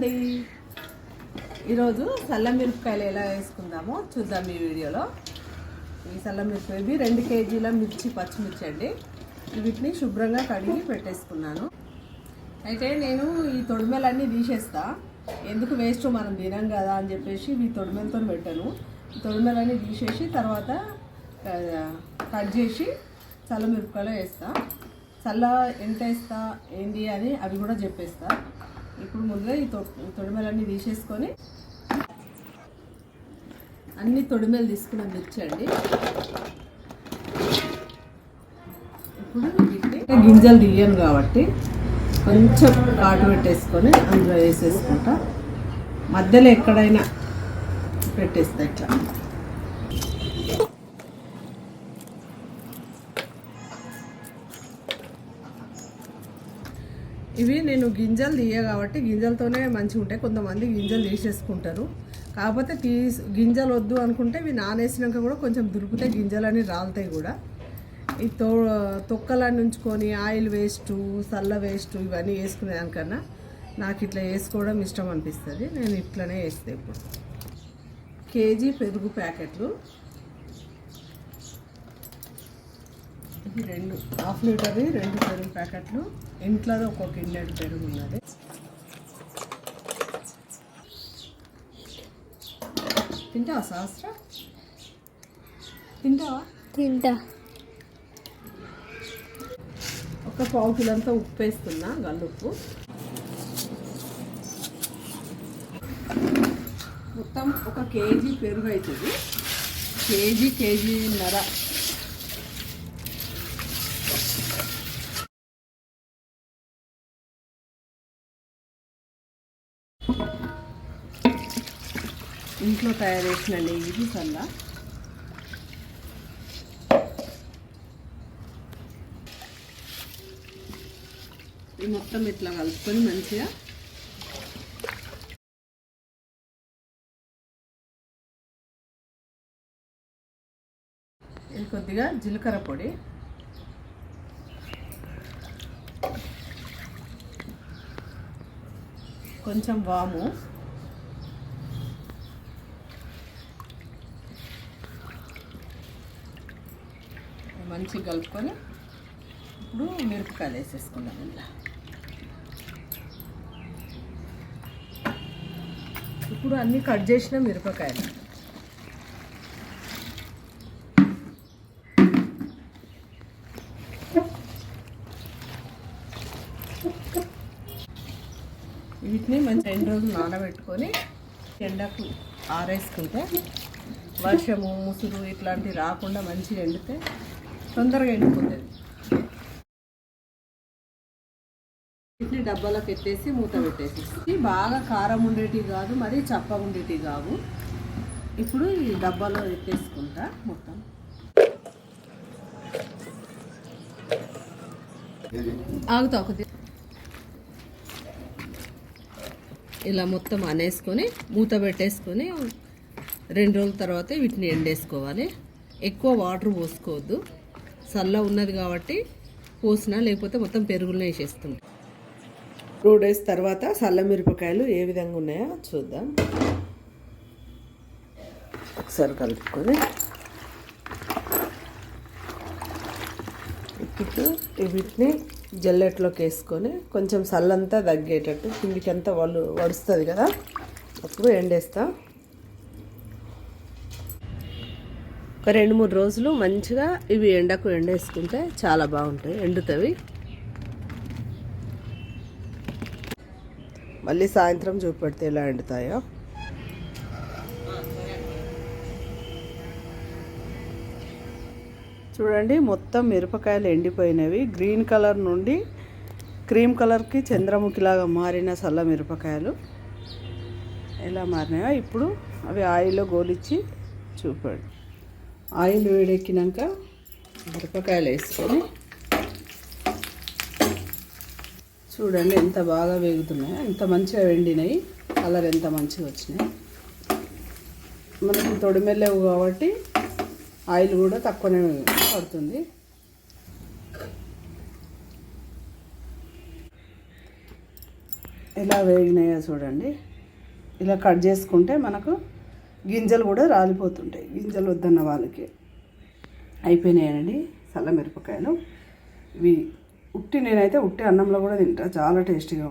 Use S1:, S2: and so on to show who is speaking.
S1: అండి. ఈరోజు సల్ల మిరపకాయలు ఎలా వేసుకుందామో చూద్దాం ఈ వీడియోలో. ఈ సల్ల మిరపకాయ 2 కేజీల మిర్చి, పచ్చిమిర్చి అండి. వీటిని శుభ్రంగా కడిగి పెట్టేసుకున్నాను. అయితే నేను ఈ తొడిమెలన్నీ తీసేస్తా, ఎందుకు వేస్ట్, మనం తినం కదా అని చెప్పేసి ఈ తొడిమెలతో పెట్టాను. ఈ తొడిమెలన్నీ తీసేసి తర్వాత కట్ చేసి చల్ల మిరపకాయలు వేస్తా. చల్ల ఎంత వేస్తా ఏంటి అని అవి కూడా చెప్పేస్తా. ఇప్పుడు ముందుగా ఈ తొడిమెలన్నీ తీసేసుకొని అన్ని తొడిమెలు తీసుకున్న మిర్చి అండి. ఇప్పుడు వీటిని గింజలు తీయను కాబట్టి కొంచెం కాటు పెట్టేసుకొని అందులో వేసేసుకుంటా. మధ్యలో ఎక్కడైనా పెట్టేస్తా ఇట్లా. ఇవి నేను గింజలు తీయ కాబట్టి గింజలతోనే మంచిగా ఉంటాయి. కొంతమంది గింజలు తీసేసుకుంటారు, కాకపోతే గింజలు వద్దు అనుకుంటే ఇవి నానేసినాక కూడా కొంచెం దులుపుతాయి, గింజలని రాలుతాయి కూడా. ఈ తొక్కలన్నీ ఉంచుకొని ఆయిల్ వేస్ట్, సల్ల వేస్ట్ ఇవన్నీ వేసుకునే దానికన్నా నాకు ఇట్లా వేసుకోవడం ఇష్టం అనిపిస్తుంది. నేను ఇట్లనే వేస్తాను. ఇప్పుడు కేజీ పెరుగు ప్యాకెట్లు, ఇది 1/2 లీటర్ది 2 పెరుగు ప్యాకెట్లు. ఇంట్లో ఒక గిన్నెడు పెరుగు ఉన్నది. తింటావా సహస్ర? తింటావా?
S2: తింటా.
S1: ఒక 1/4 కిలో ఉప్పు వేస్తున్నా, గల్లుప్పు. మొత్తం ఒక కేజీ పెరుగు అవుతుంది. కేజీన్నర. ఇంట్లో తయారు చేసిన నెయ్యి చల్ల. ఇది మొత్తం ఇట్లా కలుపుకొని మంచిగా ఇది కొద్దిగా జీలకర్ర పొడి, కొంచెం వాము, మంచిగా కలుపుకొని ఇప్పుడు మిరపకాయలు వేసేసుకుందాం. ఇలా ఇప్పుడు అన్నీ కట్ చేసిన మిరపకాయలు వీటిని మంచి 2 రోజులు నానబెట్టుకొని ఎండకు ఆరేసుకుంటే వర్షము, ముసురు ఇట్లాంటివి రాకుండా మంచిగా ఎండితే తొందరగా ఎండిపోతుంది. వీటిని డబ్బాలోకి ఎత్తేసి మూత పెట్టేసి, బాగా కారం ఉండేటివి కాదు, మరి చప్పగా ఉండేటివి కావు. ఇప్పుడు ఈ డబ్బాలో ఎత్తేసుకుంటా మొత్తం. ఆగుతా ఒకటి. ఇలా మొత్తం అనేసుకొని మూత పెట్టేసుకొని 2 రోజుల తర్వాత వీటిని ఎండేసుకోవాలి. ఎక్కువ వాటర్ పోసుకోవద్దు, చల్ల ఉన్నది కాబట్టి పోసినా, లేకపోతే మొత్తం పెరుగులో వేసేస్తుంది. 2 డేస్ తర్వాత చల్ల మిరపకాయలు ఏ విధంగా ఉన్నాయో చూద్దాం. ఒకసారి కలుపుకొని ఇప్పుడు వీటిని జల్లెట్లోకి వేసుకొని కొంచెం చల్లంతా తగ్గేటట్టు కిందికంతా వడుస్తుంది కదా, అప్పుడు ఎండేస్తా. ఒక 2-3 రోజులు మంచిగా ఇవి ఎండకు ఎండేసుకుంటే చాలా బాగుంటాయి, ఎండుతవి. మళ్ళీ సాయంత్రం చూపెడితే ఎలా ఎండుతాయో. చూడండి, మొత్తం మిరపకాయలు ఎండిపోయినవి. గ్రీన్ కలర్ నుండి క్రీమ్ కలర్కి చంద్రముఖిలాగా మారిన చల్ల మిరపకాయలు ఎలా మారినాయో ఇప్పుడు అవి ఆయిల్లో గోలిచ్చి చూపండి. ఆయిల్ వేడెక్కినాక మిరపకాయలు వేసుకొని చూడండి ఎంత బాగా వేగుతున్నాయో, ఎంత మంచిగా వెండినాయి, కలర్ ఎంత మంచిగా వచ్చినాయి. మనకి తొడిమెల్లేవు కాబట్టి ఆయిల్ కూడా తక్కువనే పడుతుంది.
S2: ఎలా వేగినాయో చూడండి. ఇలా కట్ చేసుకుంటే మనకు గింజలు కూడా రాలిపోతుంటాయి. గింజలు వద్దన్న వాళ్ళకి. అయిపోయినాయండి చల్ల మిరపకాయలు. ఇవి నేనైతే ఉట్టి అన్నంలో కూడా తింటా, చాలా టేస్టీగా.